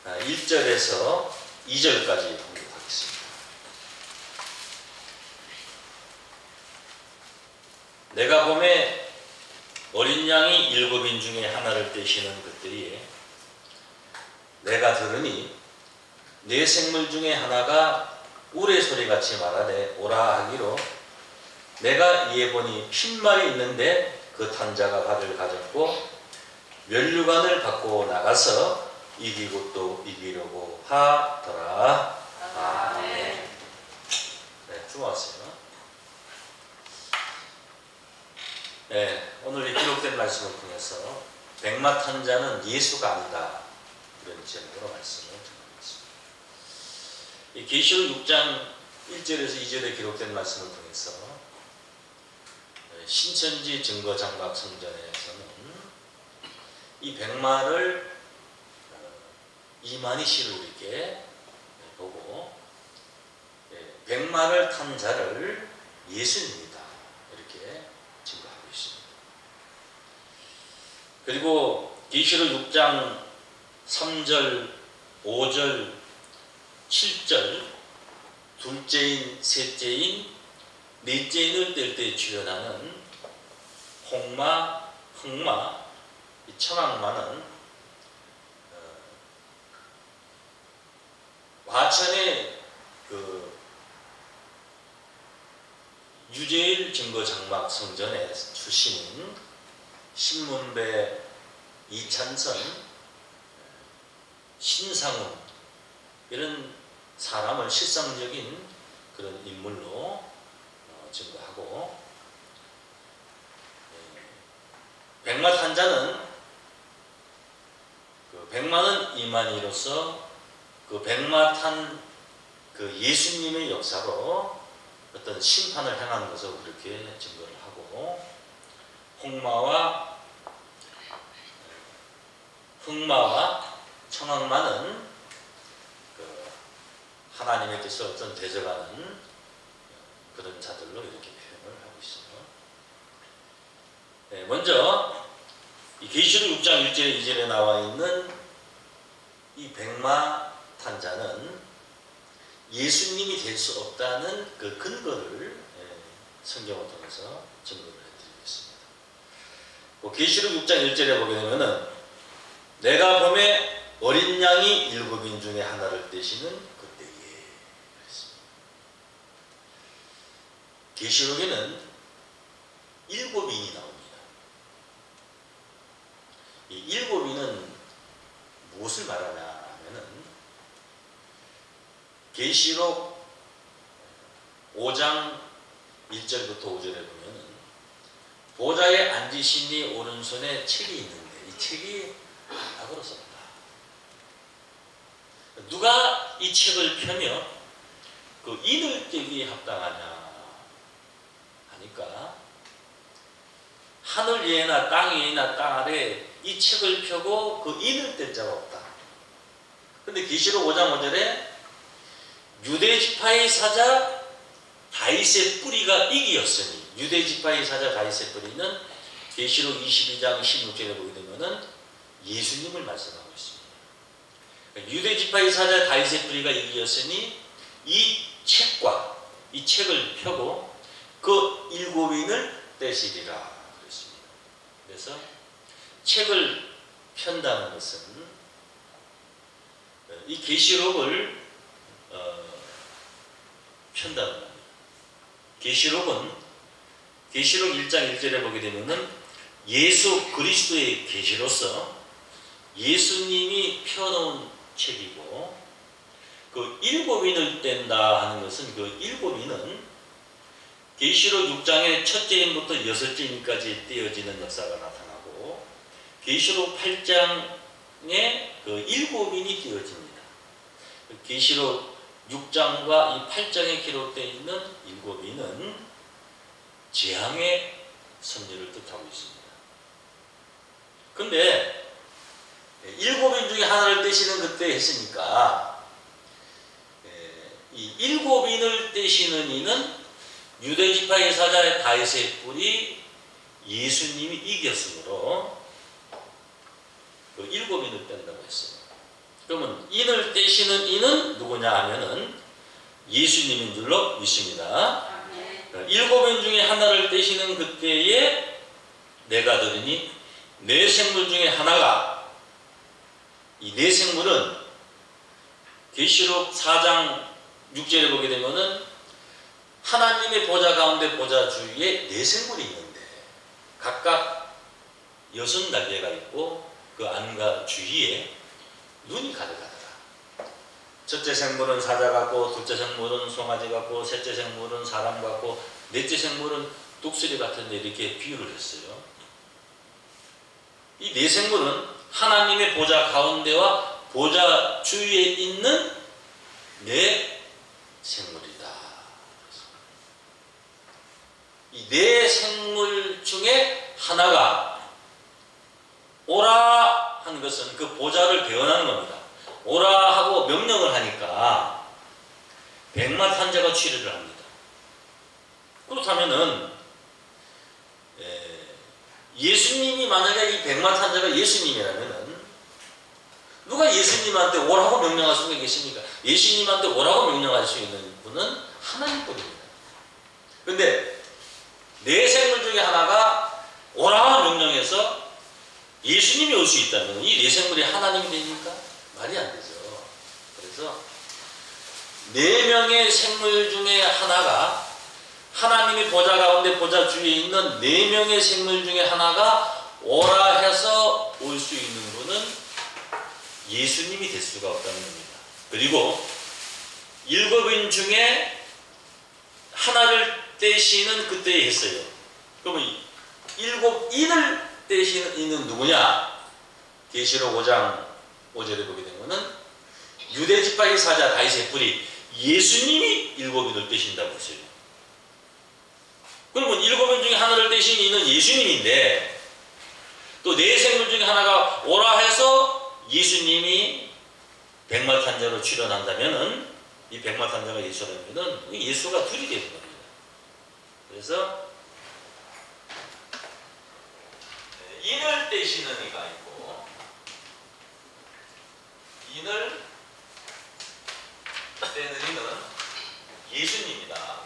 1절에서 2절까지 공부하겠습니다. 내가 보매 어린 양이 7인 중에 하나를 떼시는 그때에 내가 들으니 네 생물 중에 하나가 우레소리같이 말하되 오라 하기로 내가 이에 보니 휻말이 있는데 그 탄자가 발을 가졌고 면류관을 갖고 나가서 이기고 또 이기려고 하더라. 아멘. 네, 수고하세요. 네, 오늘 이 기록된 말씀을 통해서 백마탄자는 예수가 아니다, 이런 제목으로 말씀을 전하겠습니다. 이 계시록 6장 1절에서 2절에 기록된 말씀을 통해서 신천지 증거장막 성전에서는 이 백마를 이만희씨를 이렇게 보고 백마를 탄 자를 예수님이다, 이렇게 증거하고 있습니다. 그리고 계시록 6장 3절, 5절, 7절 둘째인, 셋째인, 넷째인을 뗄 때 출현하는 홍마, 흑마, 이 청악마는 과천의 그 유재일 증거장막 성전의 출신인 신문배, 이찬선, 신상훈, 이런 사람을 실상적인 그런 인물로 증거하고, 백마탄자는 그 백마는 이만희로서 그 백마탄 그 예수님의 역사로 어떤 심판을 행하는 것을 그렇게 증거를 하고, 홍마와 흑마와 청악마는 그 하나님의 뜻을 어떤 대적하는 그런 자들로 이렇게 표현을 하고 있어요. 네, 먼저 이 계시록 6장 1절에 2절에 나와 있는 이 백마탄자는 예수님이 될 수 없다는 그 근거를 성경을 통해서 증거를 해드리겠습니다. 계시록 6장 1절에 보게 되면은 내가 보매 어린 양이 7인 중에 하나를 떼시는 그때에 그랬습니다. 계시록에는 7인이 나옵니다. 이 7인은 무엇을 말하냐 하면은 계시록 5장 1절부터 5절에 보면은 보좌에 앉으시니 오른손에 책이 있는데 이 책이 악으로 썼다. 누가 이 책을 펴며 그 인을 떼기에 합당하냐 하니까 하늘 위에나 땅 위에나 땅 아래 이 책을 펴고 그 인을 뗄 자가 없다. 그런데 계시록 5장 5절에 유대 지파의 사자 다윗의 뿌리가 이기였으니, 유대 지파의 사자 다윗의 뿌리는 계시록 22장 16절에 보게 되면은 예수님을 말씀하고 있습니다. 유대 지파의 사자 다윗의 뿌리가 이기였으니 이 책과 이 책을 펴고 그 7인을 떼시리라 그랬습니다. 그래서 책을 편다는 것은 이 계시록을 편다는 겁니다. 계시록은 계시록 1장 1절에 보게 되면은 예수 그리스도의 계시로서 예수님이 펴놓은 책이고, 그 7인을 뗀다 하는 것은 그 7인은 계시록 6장의 첫째인부터 6째인까지 떼어지는 역사가 나타나고, 계시록 8장에 그 7인이 떼어집니다. 계시록 6장과 이 8장에 기록되어 있는 7인은 재앙의 섭리를 뜻하고 있습니다. 근데 7인 중에 하나를 떼시는 그때 했으니까 이 7인을 떼시는 이는 유대지파의 사자 다윗의 뿔이 예수님이 이겼으므로 그 7인을 뗀다고 했어요. 그러면 인을 떼시는 이는 누구냐 하면은 예수님인 줄로 믿습니다. 일곱 인 중에 하나를 떼시는 그때에 내가 들으니 네 생물 중에 하나가, 이 네 생물은 계시록 4장 6절에 보게 되면은 하나님의 보좌 가운데 보좌 주위에 네 생물이 있는데 각각 60날개가 있고 그 안과 주위에 눈이 가득하더라. 첫째 생물은 사자 같고, 둘째 생물은 송아지 같고, 셋째 생물은 사람 같고, 넷째 생물은 독수리 같은데 이렇게 비유를 했어요. 이 네 생물은 하나님의 보좌 가운데와 보좌 주위에 있는 네 생물이다. 이 네 생물 중에 하나가 오라 하는 것은 그 보좌를 대언하는 겁니다. 오라 하고 명령을 하니까 백마탄자가 취리를 합니다. 그렇다면은 예수님이 만약에 이 백마탄자가 예수님이라면은 누가 예수님한테 오라고 명령할 수가 있겠습니까? 예수님한테 오라고 명령할 수 있는 분은 하나님뿐입니다. 근데 네 생물 중에 하나가 오라 명령해서 예수님이 올 수 있다면 이 네 생물이 하나님이 되니까 말이 안 되죠. 그래서 네 명의 생물 중에 하나가, 하나님의 보좌 가운데 보좌 주위에 있는 네 명의 생물 중에 하나가 오라 해서 올 수 있는 분은 예수님이 될 수가 없다는 겁니다. 그리고 일곱 인 중에 하나를 떼시는 그때에 했어요. 그러면 일곱 인을 떼시는 이는 누구냐? 계시록 5장 5절에 보게 되면은 유대 지파의 사자 다윗의 뿌리 예수님이 일곱 인을 떼신다고 했어요. 그러면 일곱 인 중에 하나를 떼신 이는 예수님인데 또 네 생물 중에 하나가 오라 해서 예수님이 백마탄자로 출현한다면은 이 백마탄자가 예수라면은 예수가 둘이 되는 겁니다. 그래서 인을 떼시는 이가 있고 인을 떼는 이는 예수님이다.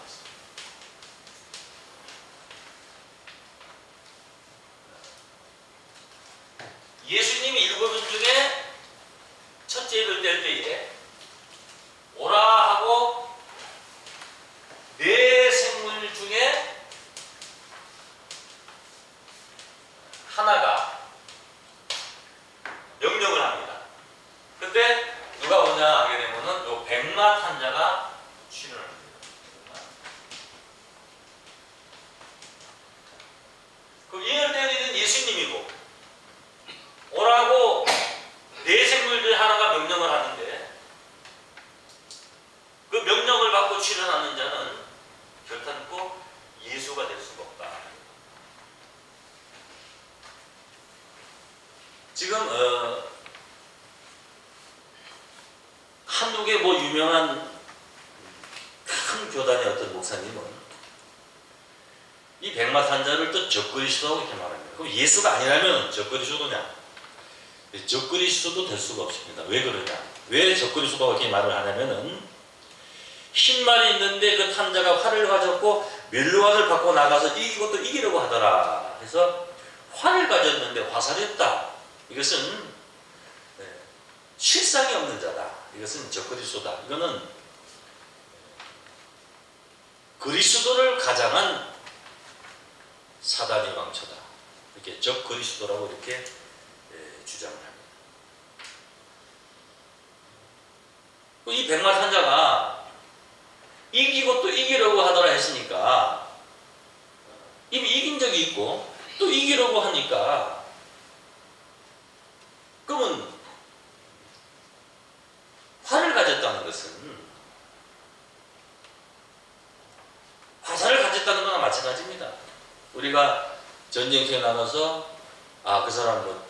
예수님이 일곱 인 중에 첫째 인을 뗄 때에 오라 하고 네 생물 중에 하나가 명령을 합니다. 근데 누가 오냐 하게 되면은 요 백마탄자가 출현을 합니다. 그 인을 때리는 예수님이고 오라고 네 생물 중에 하나가 명령을 하는데 그 명령을 받고 출현하는 자는 결단코 예수가 될 수가 없다. 지금 한국의 뭐 유명한 큰 교단의 어떤 목사님은 이 백마탄자를 또 적그리스도라고 이렇게 말합니다. 그럼 예수가 아니라면 적그리스도냐? 적그리스도도 될 수가 없습니다. 왜 그러냐? 왜 적그리스도가 이렇게 말을 하냐면은 흰 말이 있는데 그 탄자가 활을 가졌고 멸류관을 받고 나가서 이것도 이기려고 하더라. 그래서 활을 가졌는데 화살했다. 이것은 실상이 없는 자다. 이것은 적그리스도다. 이거는 그리스도를 가장한 사단의 왕초다. 이렇게 적그리스도라고 이렇게 주장을 합니다. 이 백마탄자가 이기고 또 이기려고 하더라 했으니까 이미 이긴 적이 있고 또 이기려고 하니까 그러면 활을 가졌다는 것은 화살을 가졌다는 거나 마찬가지입니다. 우리가 전쟁터에 나가서 그 사람 뭐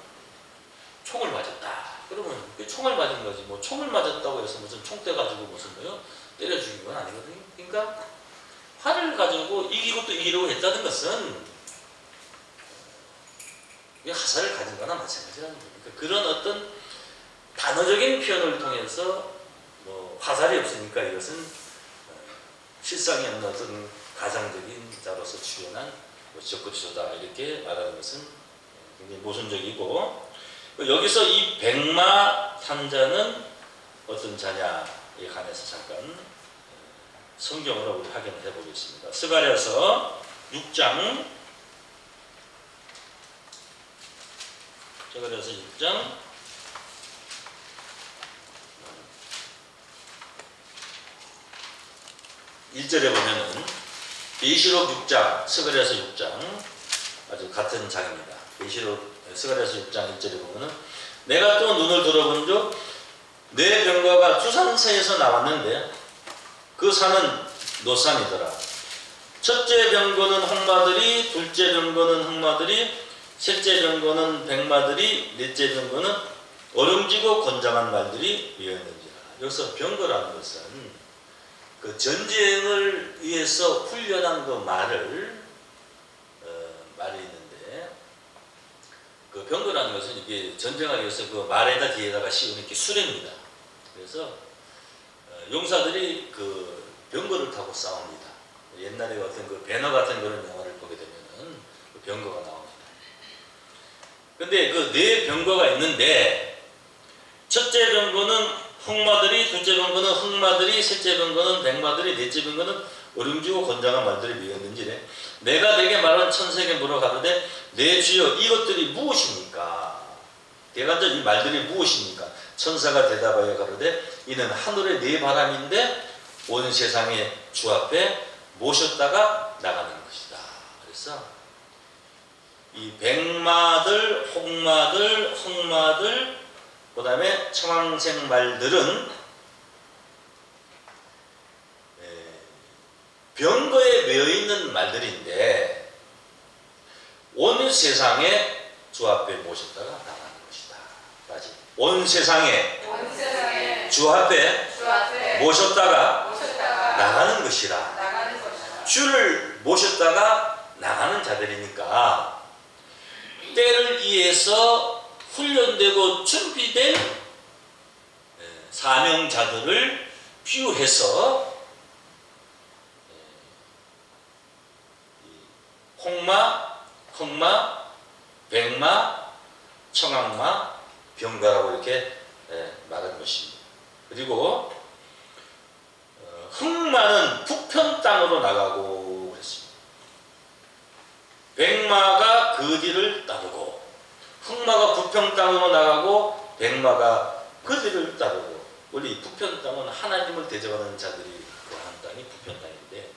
총을 맞았다. 그러면 그 총을 맞은 거지. 뭐 총을 맞았다고 해서 무슨 총대 가지고 무슨 뭐요 때려 죽인 건 아니거든요. 그러니까 활을 가지고 이기고 또 이기려고 했다는 것은 화살을 가진 거나 마찬가지라는 거예요. 그러니까 그런 어떤 단어적인 표현을 통해서 뭐 화살이 없으니까 이것은 실상이 없는 어떤 가상적인 자로서 출현한 적극수다 이렇게 말하는 것은 굉장히 모순적이고, 여기서 이 백마 산자는 어떤 자냐에 관해서 잠깐 성경으로 우리 확인해 보겠습니다. 스가랴서 6장, 스가랴서 6장 1절에 보면은 계시록 6장, 스가랴서 6장 아주 같은 장입니다. 계시록 스가랴서 6장 1절에 보면은 내가 또 눈을 들어본즉 내 병거가 두산서에서 나왔는데 그 산은 노산이더라. 첫째 병거는 홍마들이, 둘째 병거는 흑마들이, 셋째 병거는 백마들이, 넷째 병거는 얼음지고 건장한 말들이 위였는지라. 여기서 병거라는 것은 그 전쟁을 위해서 훈련한 그 말이 있는데, 그 병거라는 것은 이게 전쟁하기 위해서 그 말에다 뒤에다가 씌우는 이렇게 수레입니다. 그래서 용사들이 그 병거를 타고 싸웁니다. 옛날에 어떤 그 배너 같은 그런 영화를 보게 되면은 그 병거가 나옵니다. 근데 그 네 병거가 있는데, 첫째 병거는 홍마들이, 둘째 병거는 흑마들이, 셋째 병거는 백마들이, 넷째 병거는 얼음지고 건장한 말들이 미었는지래. 내가 내게 말한 천사에게 물어가로되 내 주여 이것들이 무엇입니까? 대간절 이 말들이 무엇입니까? 천사가 대답하여 가로되 이는 하늘의 네 바람인데 온 세상의 주 앞에 모셨다가 나가는 것이다. 그래서 이 백마들, 홍마들, 흑마들, 그 다음에 청황색 말들은 병거에 매어있는 말들인데 온 세상에 주 앞에 모셨다가 나가는 것이다. 다시 온 세상에 주 앞에 모셨다가 나가는 것이라. 주를 모셨다가 나가는 자들이니까 때를 위해서 훈련되고 준비된 사명자들을 비유해서 홍마, 흑마, 백마, 청황마, 병가라고 이렇게 말한 것입니다. 그리고 흑마는 북편 땅으로 나가고 그랬습니다. 백마가 그 뒤를 따르고, 흑마가 북편 땅으로 나가고 백마가 그 뒤를 따르고. 원래 이 북편 땅은 하나님을 대적하는 자들이 거하는 땅이 북편 땅인데,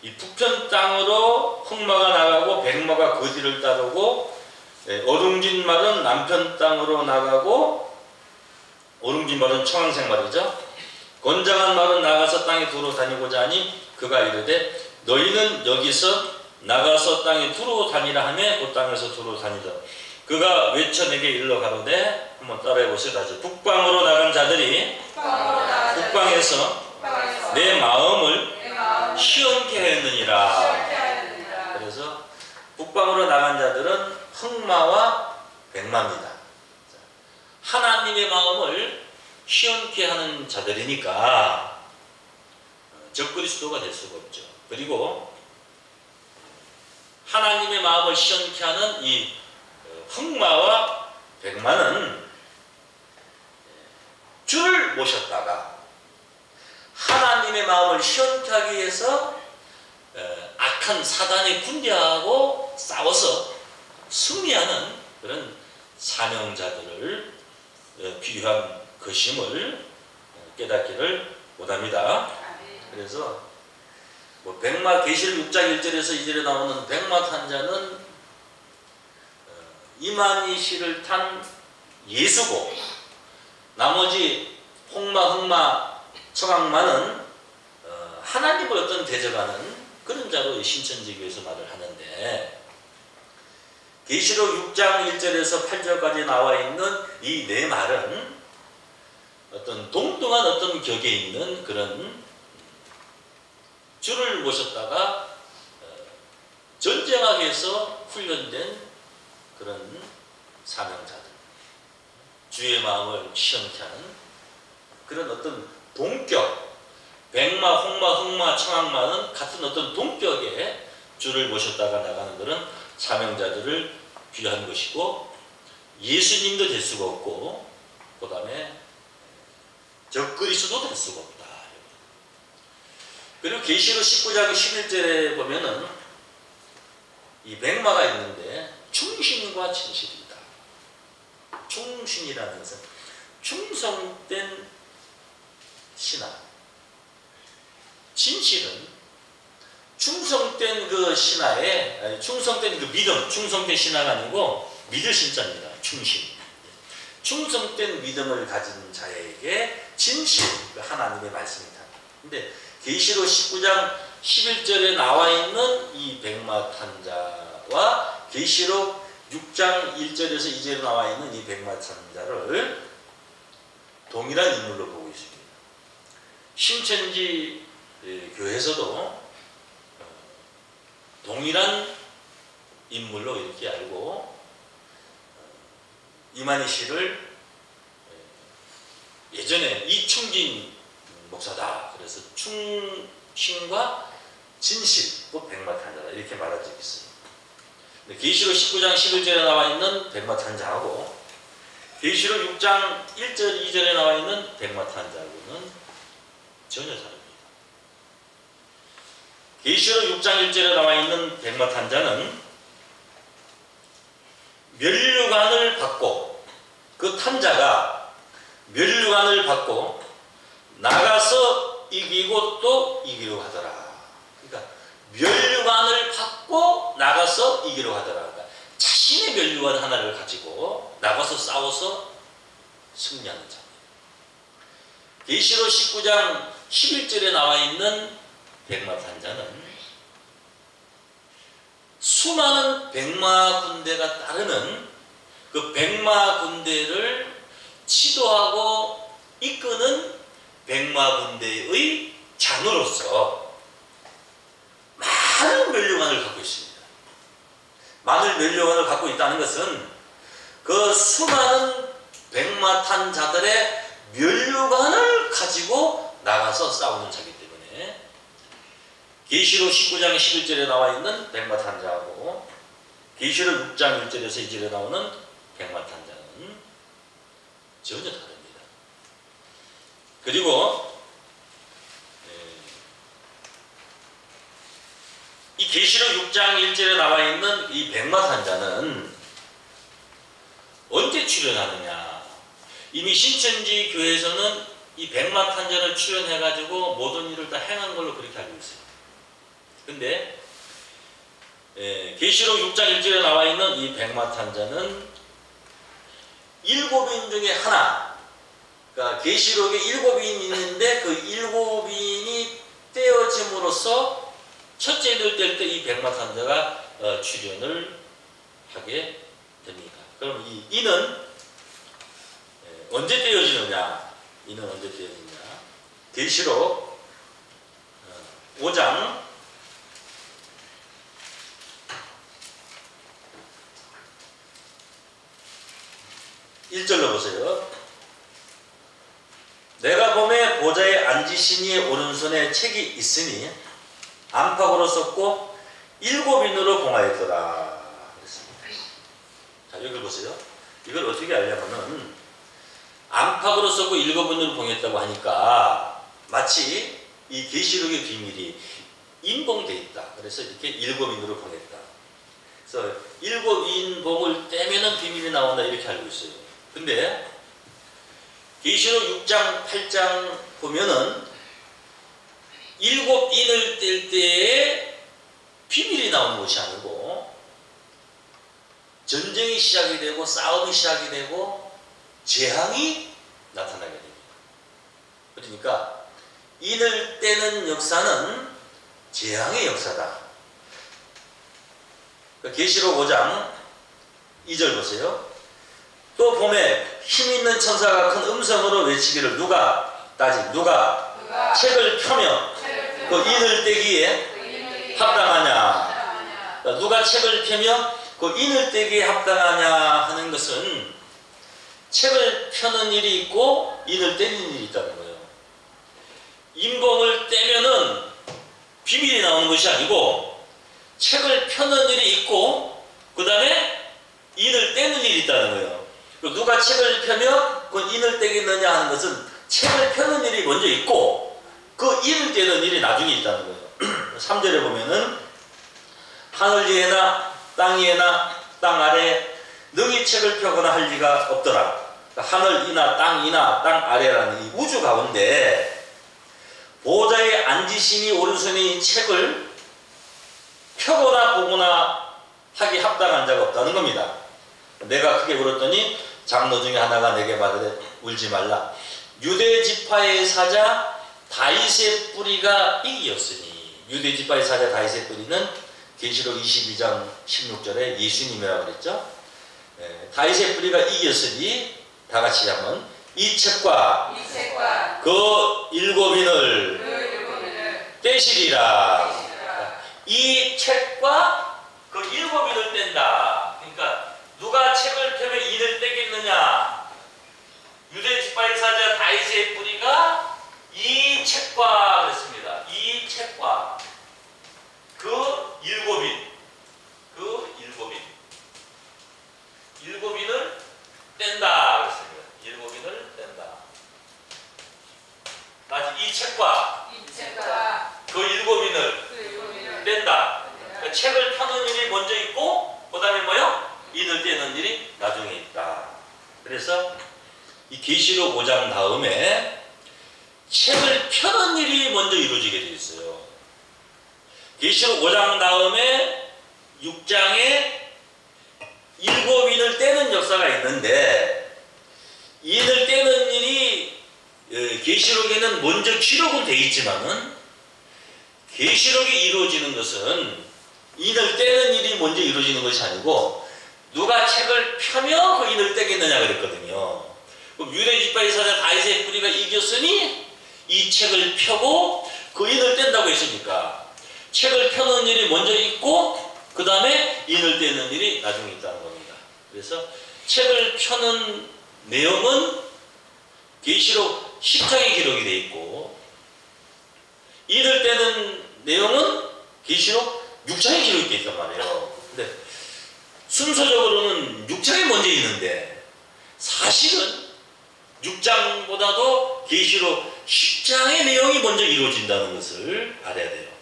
이 북편 땅으로 흑마가 나가고 백마가 그 뒤를 따르고, 어룽진 말은 남편 땅으로 나가고, 어룽진 말은 청황색 말이죠. 건장한 말은 나가서 땅에 두루 다니고자 하니 그가 이르되 너희는 여기서 나가서 땅에 두루 다니라 하며 그 땅에서 두루 다니라. 그가 외쳐 내게 일러 가로되, 한번 따라해 보세요. 다시. 북방으로 나간 자들이 북방에서 내 마음을 시원케 하였느니라. 그래서 북방으로 나간 자들은 흑마와 백마입니다. 하나님의 마음을 시원케 하는 자들이니까 적그리스도가 될 수가 없죠. 그리고 하나님의 마음을 시원케 하는 이 흑마와 백마는 주를 모셨다가 하나님의 마음을 시원케 하기 위해서 악한 사단의 군대하고 싸워서 승리하는 그런 사명자들을 비유한 것임을 깨닫기를 원합니다. 그래서 뭐 백마, 계시록 6장 1절에서 2절에 나오는 백마 탄 자는 이만희씨를 탄 예수고, 나머지 홍마, 흑마, 청황마는 하나님을 어떤 대적하는 그런 자로 신천지교에서 말을 하는데, 계시록 6장 1절에서 8절까지 나와 있는 이 네 말은 어떤 동등한 어떤 격에 있는 그런 주를 모셨다가 전쟁하기 위해서 훈련된 그런 사명자들, 주의 마음을 시원케 하는 그런 어떤 동격, 백마, 홍마, 흑마, 청악마는 같은 어떤 동격의 주를 모셨다가 나가는 그런 사명자들을 비유한 것이고, 예수님도 될 수가 없고 그 다음에 적그리스도 될 수가 없다. 그리고 계시록 19장 11절에 보면은 이 백마가 있는데 충신과 진실이다. 충신이라는 것은 충성된 신하, 진실은 충성된 그 신하의, 충성된 그 믿음, 충성된 신하가 아니고 믿을 신자입니다. 충신. 충성된 믿음을 가진 자에게 진실, 하나님의 말씀이다. 근데 계시록 19장 11절에 나와 있는 이 백마탄자와 계시록 6장 1절에서 2절에 나와 있는 이 백마탄자를 동일한 인물로 보고 있습니다. 신천지 교회에서도 동일한 인물로 이렇게 알고 이만희 씨를 예전에 이충진 목사다. 그래서 충신과 진실, 또 백마탄자다. 이렇게 말한 적이 있어요. 계시록 19장 11절에 나와 있는 백마탄자하고 계시록 6장 1절, 2절에 나와 있는 백마탄자하고는 전혀 다릅니다. 계시록 6장 1절에 나와 있는 백마탄자는 면류관을 받고, 그 탄자가 면류관을 받고 나가서 이기고 또 이기려고 하더라. 그러니까 면류관을 받고 나가서 이기려고 하더라. 그러니까 자신의 면류관 하나를 가지고 나가서 싸워서 승리하는 자. 계시록 19장 11절에 나와 있는 백마탄자는 수많은 백마 군대가 따르는 그 백마 군대를 지도하고 이끄는 백마 군대의 장으로서 많은 면류관을 갖고 있습니다. 많은 면류관을 갖고 있다는 것은 그 수많은 백마탄자들의 면류관을 가지고 나가서 싸우는 자기 때문에 계시록 19장 11절에 나와 있는 백마탄자하고 계시록 6장 1절에서 2절에 나오는 백마탄자는 전혀 다릅니다. 그리고 이 계시록 6장 1절에 나와 있는 이 백마탄자는 언제 출현하느냐? 이미 신천지 교회에서는 이 백마탄자를 출현해가지고 모든 일을 다 행한 걸로 그렇게 알고 있어요. 근데 계시록 6장 1절에 나와 있는 이 백마탄자는 7인 중에 하나, 그러니까 계시록에 7인이 있는데 그 7인이 떼어짐으로써 첫째를 뗄 때 이 백마탄자가 출현을 하게 됩니다. 그럼 이 이는 언제 떼어지느냐? 이는 언제 떼어지느냐? 계시록 5장 1절로 보세요. 내가 보매 보좌에 앉으신 이의 오른손에 책이 있으니 안팎으로 썼고 7인으로 봉하였더라. 그랬습니다. 자, 여기 보세요. 이걸 어떻게 알려면은 안팎으로 썼고 7인으로 봉했다고 하니까 마치 이 계시록의 비밀이 인봉되어 있다. 그래서 이렇게 7인으로 봉했다. 그래서 7인 봉을 떼면은 비밀이 나온다. 이렇게 알고 있어요. 근데 계시록 6장 8장 보면은 7인을 뗄 때에 비밀이 나오는 것이 아니고 전쟁이 시작이 되고 싸움이 시작이 되고 재앙이 나타나게 됩니다. 그러니까 인을 떼는 역사는 재앙의 역사다. 계시록 5장 2절 보세요. 또 봄에 힘있는 천사가 큰 음성으로 외치기를 누가 책을 펴며 그 인을 떼기에 합당하냐. 누가 책을 펴며 그 인을 떼기에 합당하냐 하는 것은 책을 펴는 일이 있고 인을 떼는 일이 있다는 거예요. 인범을 떼면은 비밀이 나오는 것이 아니고 책을 펴는 일이 있고 그 다음에 인을 떼는 일이 있다는 거예요. 누가 책을 펴면 그 인을 떼겠느냐 하는 것은 책을 펴는 일이 먼저 있고 그 인을 떼는 일이 나중에 있다는 거예요. 3절에 보면은 하늘 위에나 땅 위에나 땅 아래 능히 책을 펴거나 할 리가 없더라. 하늘이나 땅이나 땅 아래라는 이 우주 가운데 보좌에 앉으시니 오른손에 이 책을 펴거나 보거나 하기 합당한 자가 없다는 겁니다. 내가 크게 울었더니 장로 중에 하나가 내게 말하되 울지 말라. 유대 지파의 사자 다윗의 뿌리가 이기었으니. 유대 지파의 사자 다윗의 뿌리는 계시록 22장 16절에 예수님이라고 그랬죠. 다윗의 뿌리가 이겼으니 다 같이 한번 이 책과 그 일곱인을 떼시리라. 이 책과 그 일곱인을 뗀다. 그러니까 누가 책을 펴면 인을 떼겠느냐? 유대 지파의 사자 다윗의 뿌리가 이 책과 그랬습니다. 이 책과 그 일곱인을 뗀다 그랬습니다. 일곱인을 뗀다. 다시 이 책과 그 일곱인을 뗀다. 그러니까 책을 펴는 일이 먼저 있고 그 다음에 뭐요? 인을 떼는 일이 나중에 있다. 그래서 이 계시록 5장 다음에 책을 펴는 일이 먼저 이루어지게 되어 있어요. 계시록 5장 다음에 6장에 일곱인을 떼는 역사가 있는데 인을 떼는 일이 계시록에는 먼저 기록은 되어 있지만은 계시록이 이루어지는 것은 인을 떼는 일이 먼저 이루어지는 것이 아니고 누가 책을 펴며 그 인을 떼겠느냐 그랬거든요. 그럼 유대 지파의 사자 다윗의 뿌리가 이겼으니 이 책을 펴고 그 인을 뗀다고 했으니까 책을 펴는 일이 먼저 있고 그 다음에 인을 떼는 일이 나중에 있다는 겁니다. 그래서 책을 펴는 내용은 계시록 10장에 기록이 되어 있고 인을 떼는 내용은 계시록 6장에 기록이 되어 있단 말이에요. 근데 순서적으로는 6장이 먼저 있는데 사실은 6장보다도 계시록 10장의 내용이 먼저 이루어진다는 것을 알아야 돼요.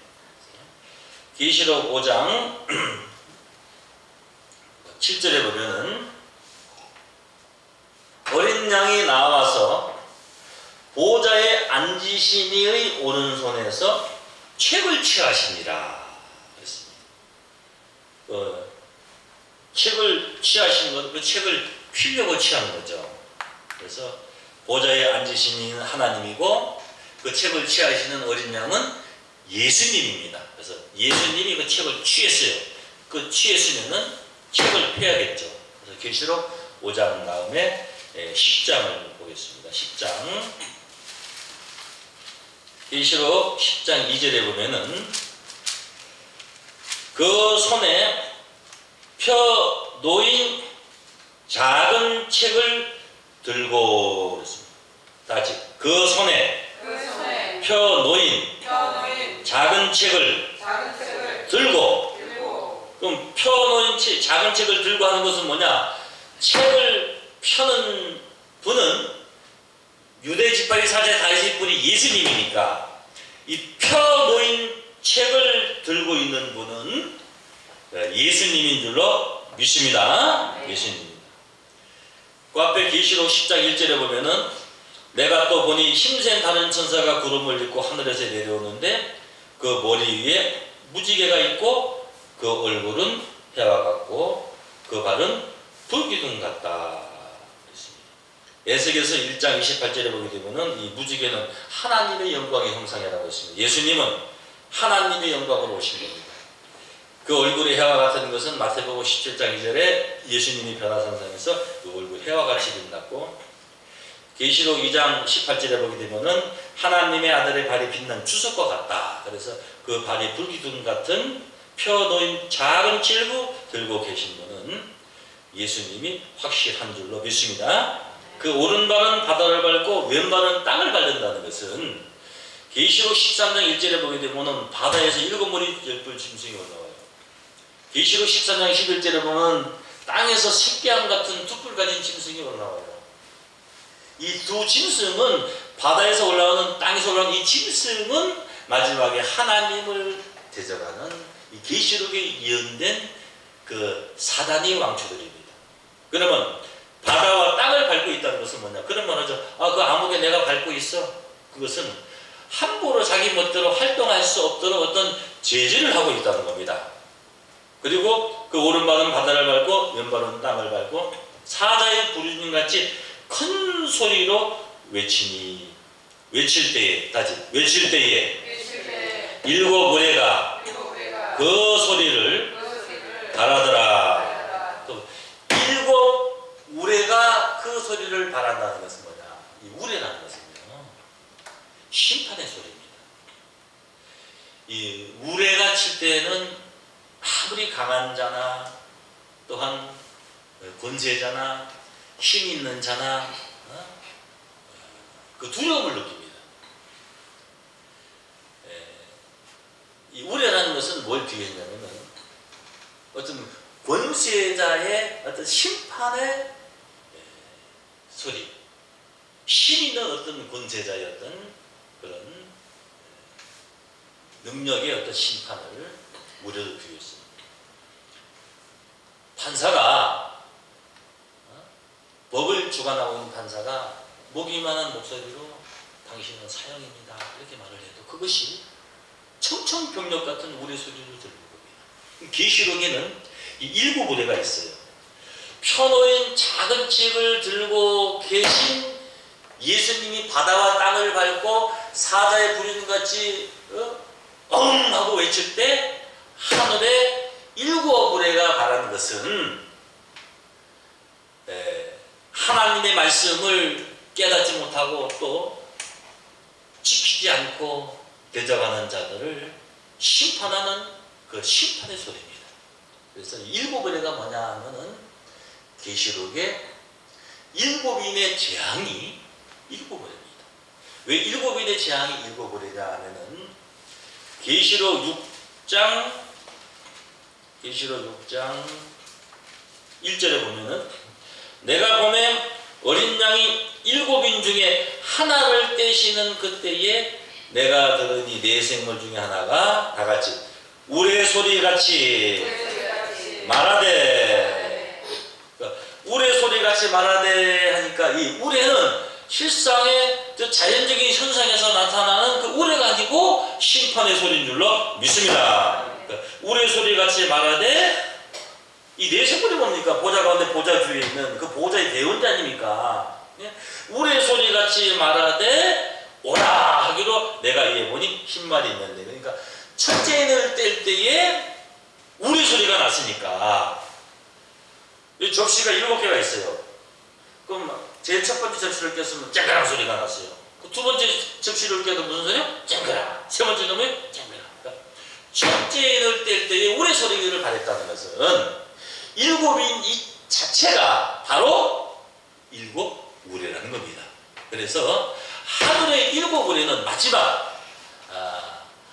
계시록 5장 7절에 보면은 어린 양이 나와서 보좌에 앉으신 이의 오른손에서 책을 취하시니라 그랬습니다. 책을 취하신 것, 그 책을 피려고 취하는 거죠. 그래서 보좌에 앉으신 이는 하나님이고 그 책을 취하시는 어린 양은 예수님입니다. 그래서 예수님이 그 책을 취했어요. 그 취했으면은 책을 펴야겠죠. 그래서 계시록 5장 다음에 10장을 보겠습니다. 10장. 계시록 10장 2절에 보면은 그 손에 펴 놓인 작은 책을 들고 그랬습니다. 다시 그 손에 펴 놓인 작은 책을 들고. 그럼 펴 놓인 작은 책을 들고 하는 것은 뭐냐? 책을 펴는 분은 유대 지파의 사자 다윗의 뿌리 예수님이니까 이 펴 놓인 책을 들고 있는 분은 예수님인 줄로 믿습니다. 예수님입니다. 그 앞에 계시록 10장 1절에 보면은 내가 또 보니 힘센 다른 천사가 구름을 입고 하늘에서 내려오는데 그 머리 위에 무지개가 있고 그 얼굴은 해와 같고 그 발은 불기둥 같다. 에스겔서 1장 28절에 보게 되면은 이 무지개는 하나님의 영광의 형상이라고 했습니다. 예수님은 하나님의 영광으로 오신 겁니다. 그 얼굴이 해와 같은 것은 마태복음 17장 2절에 예수님이 변화산상에서 그 얼굴 해와 같이 빛났고 계시록 2장 18절에 보게 되면은 하나님의 아들의 발이 빛난 주석과 같다. 그래서 그 발이 불기둥 같은 펴놓인 작은 칠구 들고 계신 분은 예수님이 확실한 줄로 믿습니다. 그 오른발은 바다를 밟고 왼발은 땅을 밟는다는 것은 계시록 13장 1절에 보게 되면 바다에서 7머리 10뿔 짐승이 올라와요. 계시록 13장 11절에 보면 땅에서 새끼암 같은 두 뿔 가진 짐승이 올라와요. 이 두 짐승은 바다에서 올라오는, 땅에서 올라오는 이 짐승은 마지막에 하나님을 대적하는 이 계시록에 예언된 그 사단의 왕초들입니다. 그러면 바다와 땅을 밟고 있다는 것은 뭐냐? 그런 말하죠. 그 암흑에 내가 밟고 있어. 그것은 함부로 자기 멋대로 활동할 수 없도록 어떤 제재를 하고 있다는 겁니다. 그리고 그 오른발은 바다를 밟고 왼발은 땅을 밟고 사자의 부르짖음 같이 큰 소리로 외치니, 외칠 때에 일곱 무리가 그 소리를 바라더라. 또 일곱 우레가 그 소리를 바란다는 것은 뭐냐? 이 우레라는 것은요, 심판의 소리입니다. 이 우레가 칠 때는 아무리 강한 자나 또한 권세자나 힘 있는 자나 그 두려움을 느낍니다. 이 우레라는 것은 뭘 비교했냐면은 어떤 권세자의 어떤 심판의 소리, 힘 있는 어떤 권세자의 어떤 그런 능력의 어떤 심판을 우레로 비교했습니다. 판사가 법을 주관하고 있는 판사가 목이만한 목소리로 당신은 사형입니다 이렇게 말을 해도 그것이 청청병력 같은 우레 소리를 들을 겁니다. 계시록에는 이 일곱 우레가 있어요. 펴놓인 작은 책을 들고 계신 예수님이 바다와 땅을 밟고 사자의 부르짖음 같이 엉 하고 외칠 때 하늘에 일곱 우레가 바라는 것은 하나님의 말씀을 깨닫지 못하고 또 지키지 않고 대적하는 자들을 심판하는 그 심판의 소리입니다. 그래서 일곱 우레가 뭐냐 하면은 계시록에 일곱인의 재앙이 일곱 우레입니다. 왜 일곱인의 재앙이 일곱 우레냐 하면은 계시록 6장 1절에 보면은 내가 보면 어린 양이 일곱인 중에 하나를 떼시는 그때에 내가 들으니 네 생물 중에 하나가 다같이 우레 소리같이 말하되, 그러니까 우레 소리같이 말하되 하니까 이 우레는 실상의 자연적인 현상에서 나타나는 그 우레가 아니고 심판의 소리인 줄로 믿습니다. 그러니까 우레 소리같이 말하되, 이 네 생물이 뭡니까? 보좌 가운데 보좌 주위에 있는 그 보좌의 대원자 아닙니까? 우레 소리같이 말하되 오라 하기로 내가 이에 보니 흰말이 있는데, 그러니까 첫째인을 뗄 때에 우레 소리가 났으니까 이 접시가 7개가 있어요. 그럼 제일 첫 번째 접시를 꼈으면 쨍그랑 소리가 났어요. 그 두 번째 접시를 껴도 무슨 소리요? 쨍그랑. 세 번째 놈이 쨍그랑. 그러니까 첫째인을 뗄 때에 우레 소리를 발했다는 것은 일곱인 이 자체가 바로 일곱 우레라는 겁니다. 그래서 하늘의 일곱 우레는 마지막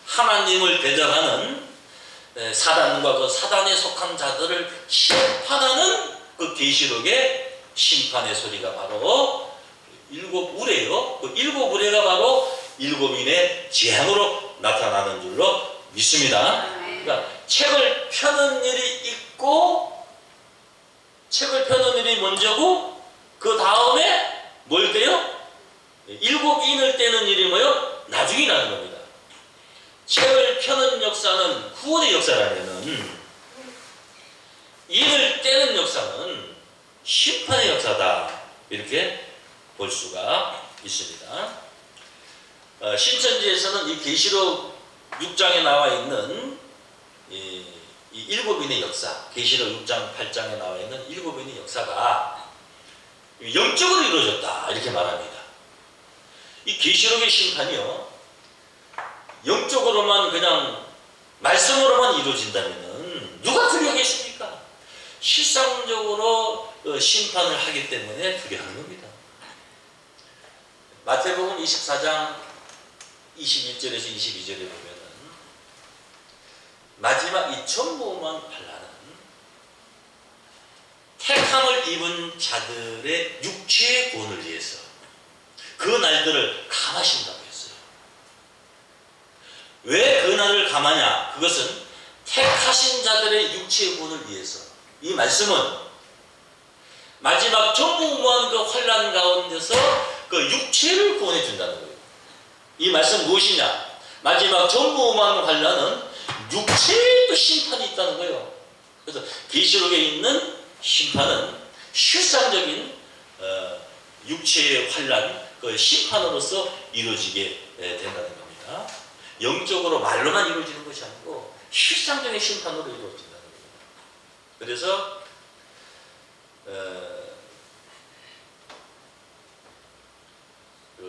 하나님을 대적하는 사단과 그 사단에 속한 자들을 심판하는 그 계시록의 심판의 소리가 바로 일곱 우레요. 그 일곱 우레가 바로 일곱인의 재앙으로 나타나는 줄로 믿습니다. 그러니까 책을 펴는 일이 있고, 책을 펴는 일이 먼저고 그 다음에 뭘 떼요? 일곱 인을 떼는 일이 뭐요? 나중이라는 겁니다. 책을 펴는 역사는 구원의 역사라면은 인을 떼는 역사는 심판의 역사다, 이렇게 볼 수가 있습니다. 신천지에서는 이 계시록 6장에 나와 있는 이 일곱인의 역사, 계시록 6장 8장에 나와 있는 일곱인의 역사가 영적으로 이루어졌다 이렇게 말합니다. 이 계시록의 심판이요, 영적으로만 그냥 말씀으로만 이루어진다면은 누가 두려워하겠습니까? 실상적으로 심판을 하기 때문에 두려워하는 겁니다. 마태복음 24장 21절에서 22절에 보면은 마지막 이 전무후무한 환난은 택함을 입은 자들의 육체의 구원을 위해서 그 날들을 감하신다고 했어요. 왜 그 날을 감하냐? 그것은 택하신 자들의 육체의 구원을 위해서. 이 말씀은 마지막 전무후무한 그 환난 가운데서 그 육체를 구원해 준다는 거예요. 이 말씀 무엇이냐? 마지막 전무후무한 환난은 육체에도 심판이 있다는 거예요. 그래서 계시록에 있는 심판은 실상적인 육체의 환난, 그 심판으로서 이루어지게 된다는 겁니다. 영적으로 말로만 이루어지는 것이 아니고 실상적인 심판으로 이루어진다는 겁니다. 그래서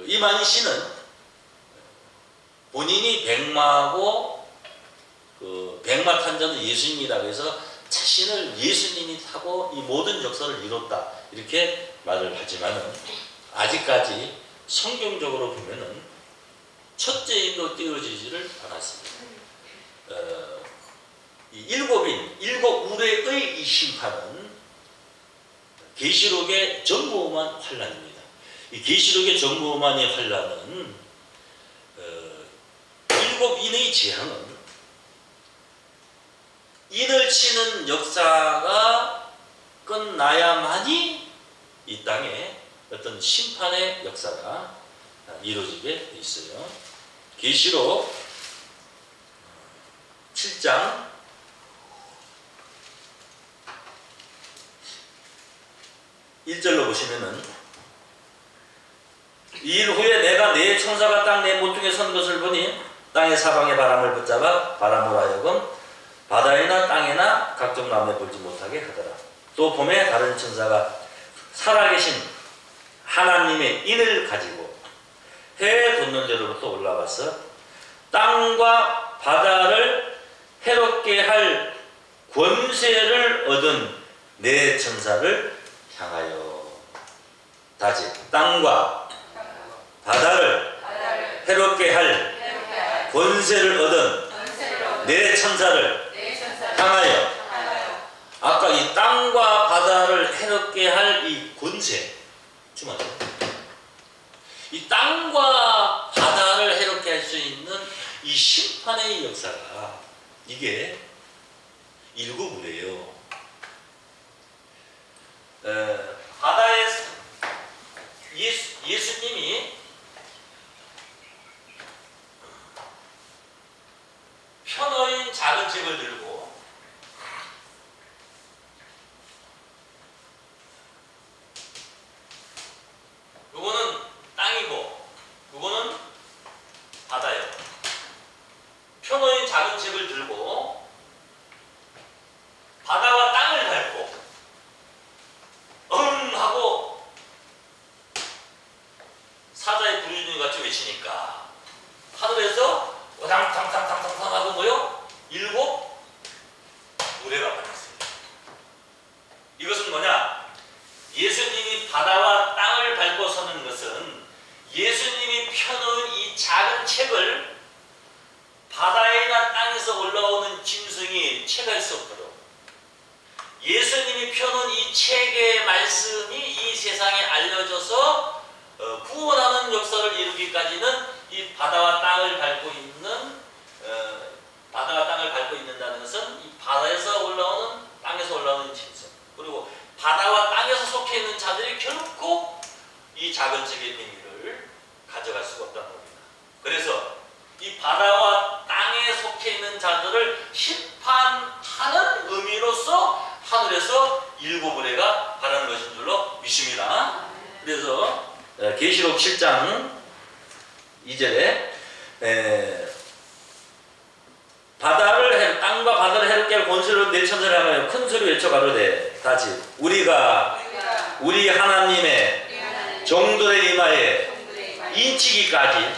이만희 씨는 본인이 백마하고 그 백마 탄자는 예수님이라고 해서 자신을 예수님이 타고 이 모든 역사를 이뤘다 이렇게 말을 하지만은 아직까지 성경적으로 보면은 첫째 인도 띄어지지를 않았습니다. 이 일곱 우레의 이 심판은 계시록의 전무후무한 환난입니다. 이 계시록의 전무후무한 환난은 일곱 인의 재앙은 인을 치는 역사가 끝나야만이 이 땅에 어떤 심판의 역사가 이루어지게 돼 있어요. 계시록 7장 1절로 보시면은 이 일 후에 내가 네 천사가 땅 내 모퉁이에 선 것을 보니 땅의 사방의 바람을 붙잡아 바람으로 하여금 바다에나 땅에나 각종 나무에 불지 못하게 하더라. 또 봄에 다른 천사가 살아계신 하나님의 인을 가지고 해에 돋는 데로부터 올라와서 땅과 바다를 해롭게 할 권세를 얻은 네 천사를 향하여 다시 땅과 바다를 해롭게 할 권세를 얻은 네 천사를 향하여. 아까 이 땅과 바다를 해롭게 할 이 권세, 주마세요. 이 땅과 바다를 해롭게 할 수 있는 이 심판의 역사가 이게 일곱이래요. 바다에서 예수님이 편어인 작은 책을 들고 요거는 땅이고 요거는 바다예요. 편어인 작은 책을 들고 바다와 땅을 밟고 하고 사자의 부르짖음이 같이 외치니까 하늘에서 오당탕탕탕탕탕 하고 뭐요? 일곱 우레가 받았습니다. 이것은 뭐냐? 예수님이 바다와 땅을 밟고 서는 것은 예수님이 펴놓은 이 작은 책을 바다에나 땅에서 올라오는 짐승이 채갈 수 없도록 예수님이 펴놓은 이 책의 말씀이 이 세상에 알려져서 구원하는 역사를 이루기까지는 이 바다와 땅을 밟고 있는다는 것은 이 바다에서 올라오는 땅에서 올라오는 짐승 그리고 바다와 땅에서 속해 있는 자들이 결코 이 작은 책의 비밀을 가져갈 수가 없다는 겁니다. 그래서 이 바다와 땅에 속해 있는 자들을 심판하는 의미로서 하늘에서 일곱 우레가 바라는 것인 줄로 믿습니다. 그래서 계시록 7장 2절에 땅과 바다를 해롭게 할 권세로 네 천사를 향하여 큰 소리로 외쳐 가로되 다시 우리가 우리 하나님의 종들의 이마에 인치기까지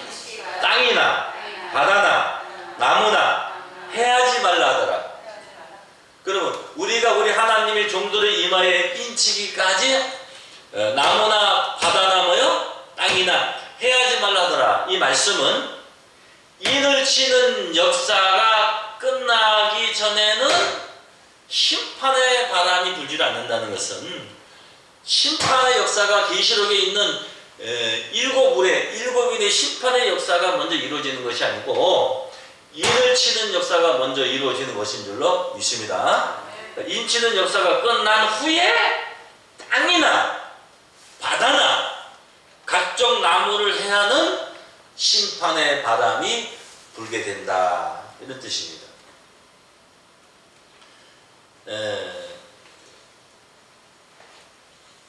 땅이나 바다나 나무나 해하지 말라 하더라. 그러면 우리가 우리 하나님의 종들의 이마에 인치기까지 나무나 바다나 뭐요? 땅이나 해하지 말라 하더라. 이 말씀은 인을 치는 역사가 끝나기 전에는 심판의 바람이 불지 않는다는 것은 심판의 역사가 계시록에 있는 일곱인의 심판의 역사가 먼저 이루어지는 것이 아니고 인을 치는 역사가 먼저 이루어지는 것인 줄로 믿습니다. 인 치는 역사가 끝난 후에 땅이나 바다나 각종 나무를 해하는 심판의 바람이 불게 된다. 이런 뜻입니다.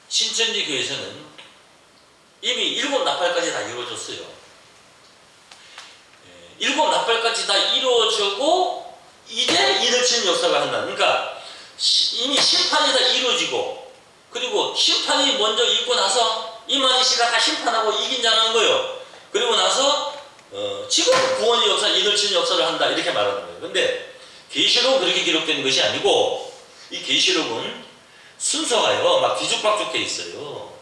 신천지 교회에서는 이미 7나팔까지 다 이루어졌어요. 7나팔까지 다 이루어지고 이제 인을 치는 역사가 한다. 그러니까 이미 심판이 다 이루어지고 그리고 심판이 먼저 있고 나서 이만희 씨가 다 심판하고 이긴 자라는 거예요. 그리고 나서 지금 구원의 역사, 인을 치는 역사를 한다 이렇게 말하는 거예요. 근데 계시록은 그렇게 기록된 것이 아니고 이 계시록은 순서가요 막 뒤죽박죽해 있어요.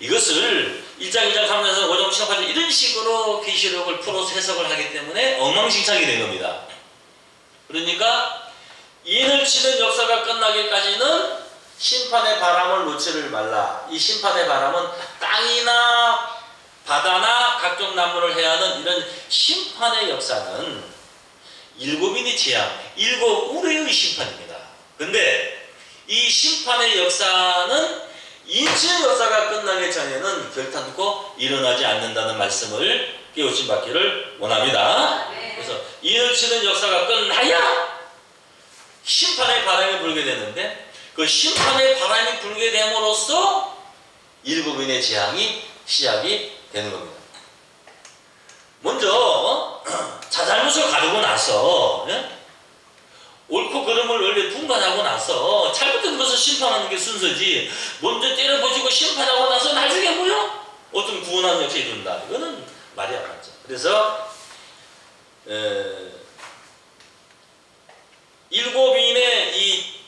이것을 1장, 2장, 3장에서 5장, 7장, 8장 이런 식으로 계시록을 풀어서 해석을 하기 때문에 엉망진창이 된 겁니다. 그러니까 인을 치는 역사가 끝나기까지는 심판의 바람을 놓지를 말라. 이 심판의 바람은 땅이나 바다나 각종 나무를 해야 하는 이런 심판의 역사는 일곱인의 재앙, 일곱 우레의 심판입니다. 근데 이 심판의 역사는 인치의 역사가 끝나기 전에는 결탄코 일어나지 않는다는 말씀을 깨우침 받기를 원합니다. 그래서 인을 치는 역사가 끝나야 심판의 바람이 불게 되는데 그 심판의 바람이 불게 됨으로써 일곱인의 재앙이 시작이 되는 겁니다. 먼저 자잘못을 가르고 나서 옳고 그름을 원래 분간하고 나서 잘못된 것을 심판하는 게 순서지 먼저 때려부시고 심판하고 나서 나중에 뭐요? 어떤 구원하는 역사에 이룬다. 이거는 말이 안 맞죠. 그래서 일곱인의 이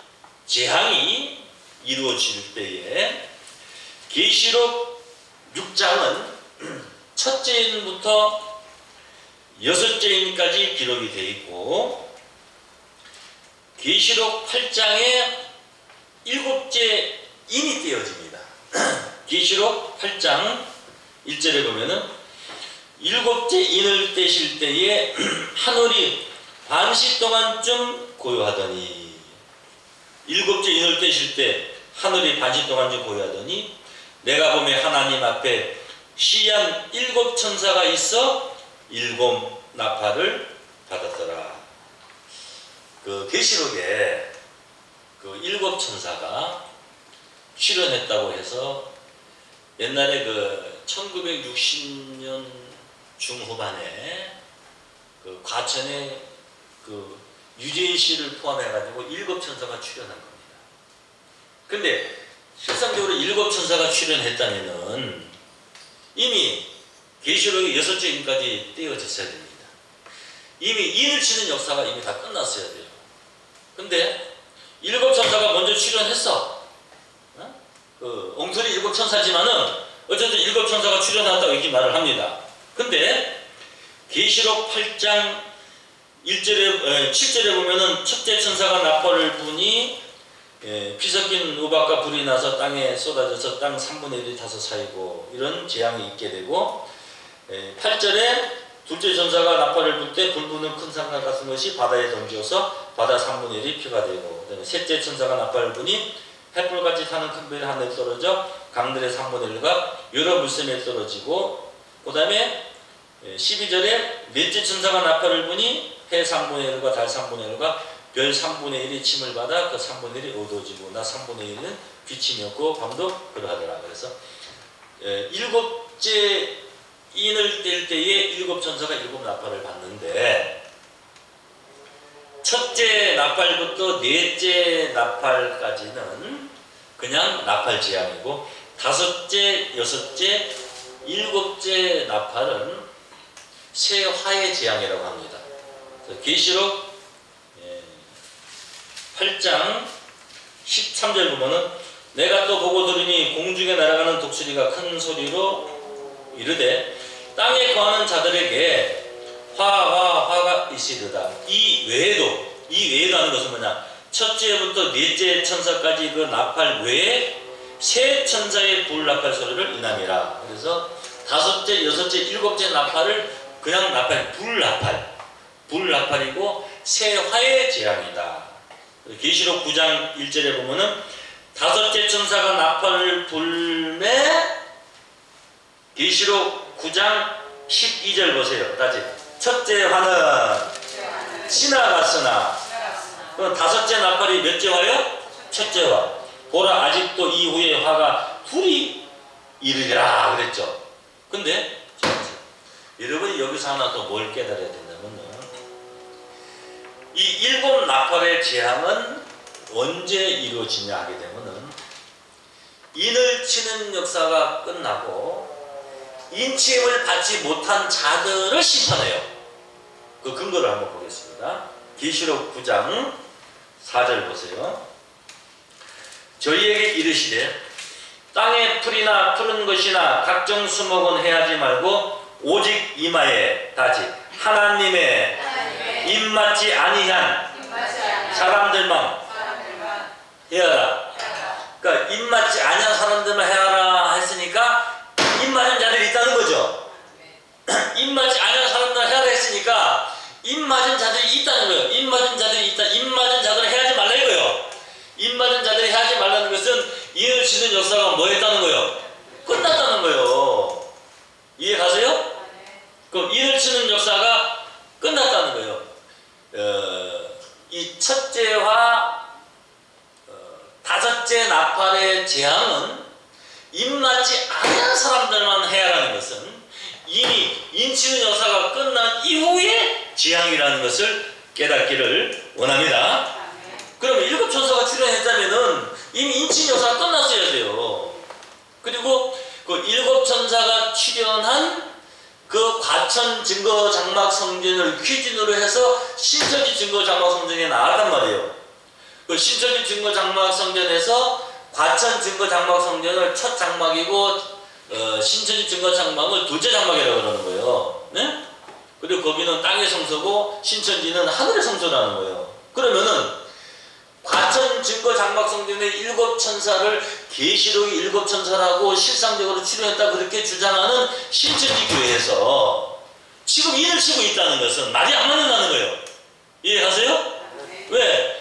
재앙이 이루어질 때에 계시록 6장은 첫째 인부터 여섯째 인까지 기록이 되어 있고 계시록 8장에 일곱째 인이 떼어집니다. 계시록 8장 1절에 보면은 일곱째 인을 떼실 때에 하늘이 반시 동안쯤 고요하더니 일곱째 인을 떼실 때 하늘이 반시 동안쯤 고요하더니 내가 보매 하나님 앞에 시한 7 천사가 있어 7 나팔을 받았더라. 그 계시록에 그 7 천사가 출현했다고 해서 옛날에 그 1960년 중후반에 그 과천에 그 유재인 씨를 포함해가지고 7 천사가 출현한 겁니다. 근데 실상적으로 7 천사가 출현했다면은 이미 계시록의 6째 인까지 떼어졌어야 됩니다. 이미 인을 치는 역사가 이미 다 끝났어야 돼요. 근데 7 천사가 먼저 출현했어. 그 엉터리 7 천사지만은 어쨌든 7 천사가 출현한다고 이렇게 말을 합니다. 근데 계시록 8장 7절에 보면은 첫째 천사가 나팔을 부니 피 섞인 우박과 불이 나서 땅에 쏟아져서 땅 3분의 1이 타서 사이고 이런 재앙이 있게 되고 8절에 둘째 천사가 나팔을 불 때 불 부는 큰 상관 같은 것이 바다에 던져서 바다 3분의 1이 피가 되고 그다음에 셋째 천사가 나팔을 부니 횃불같이 타는 큰 별이 하늘에 떨어져 강들의 3분의 1과 여러 물샘에 떨어지고 그 다음에 12절에 넷째 천사가 나팔을 부니 해 3분의 1과 달 3분의 1과 별 3분의 1이 침을 받아 그 3분의 1이 어두워지고 낮 3분의 1은 빛이 없고 밤도 그러하더라. 그래서 7째 인을 뗄 때에 7 천사가 7 나팔을 받는데 첫째 나팔부터 넷째 나팔까지는 그냥 나팔 재앙이고 다섯째, 여섯째, 7째 나팔은 새 화의 재앙이라고 합니다. 계시록 8장 13절 보면은 내가 또 보고 들으니 공중에 날아가는 독수리가 큰 소리로 이르되 땅에 거하는 자들에게 화가 있으리로다. 이 외에도 하는 것은 뭐냐? 첫째부터 넷째 천사까지 그 나팔 외에 세 천사의 불나팔 소리를 인함이라. 그래서 다섯째, 여섯째, 일곱째 나팔을 그냥 나팔, 불나팔이고 세 화의 재앙이다. 계시록 9장 1절에 보면은 다섯째 천사가 나팔을 불매. 계시록 9장 12절 보세요. 다시. 첫째 화는 지나갔으나. 그럼 다섯째 나팔이 몇째 화요? 첫째 화. 보라, 아직도 이후에 화가 둘이 이르리라 그랬죠. 근데 여러분이 여기서 하나 또 뭘 깨달아야 된다면요, 이 일곱 나팔의 재앙은 언제 이루어지냐 하게 되면은 인을 치는 역사가 끝나고 인침을 받지 못한 자들을 심판해요. 그 근거를 한번 보겠습니다. 계시록 9장 4절 보세요. 저희에게 이르시되 땅의 풀이나 푸른 것이나 각종 수목은 해하지 말고 오직 이마에 다지 하나님의 입맞지 아니한 사람들만 해하라. 그러니까 입맞지 아니한 사람들만 해하라 했으니까 입맞은 자들이 있다는 거죠. 입맞지 아니한 사람들만 해하라 했으니까 입맞은 자들이 있다는 거예요. 입맞은 자들이 있다. 입맞은 자들은 해하지 말라 이거예요. 입맞은 자들이 해하지 말라는 것은 인을 치는 역사가 뭐 했다는 거예요? 끝났다는 거예요. 이해 가세요? 그럼 인을 치는 역사가 끝났다는 거예요. 이 첫째와 다섯째 나팔의 재앙은 입맞지 않은 사람들만 해야하는 것은 이미 인치는 역사가 끝난 이후의 재앙이라는 것을 깨닫기를 원합니다. 그러면 일곱 천사가 출현했다면은 이미 인치 역사가 끝났어야 돼요. 그리고 그 일곱 천사가 출현한 그 과천 증거 장막 성전을 기준으로 해서 신천지 증거 장막 성전이 나왔단 말이에요. 그 신천지 증거 장막 성전에서 과천 증거 장막 성전을 첫 장막이고 신천지 증거 장막을 둘째 장막이라고 그러는 거예요. 네? 그리고 거기는 땅의 성소고 신천지는 하늘의 성소라는 거예요. 그러면은 과천 증거 장막 성전의 일곱 천사를 계시록의 일곱 천사라고 실상적으로 출현했다 그렇게 주장하는 신천지 교회에서 지금 인을 치고 있다는 것은 말이 안 맞는다는 거예요. 이해하세요? 왜?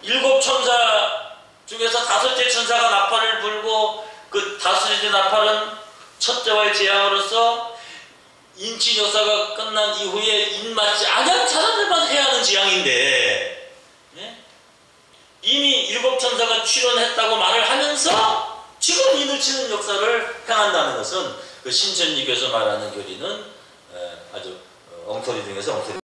일곱 천사 중에서 다섯째 천사가 나팔을 불고 그 다섯째 나팔은 첫째와의 재앙으로서 인치 역사가 끝난 이후에 인맞지 않은 사람들만 해야 하는 재앙인데 이미 일곱 천사가 출현했다고 말을 하면서 지금 인을 치는 역사를 행한다는 것은 그 신천지교에서 말하는 교리는 아주 엉터리 중에서 엉터리.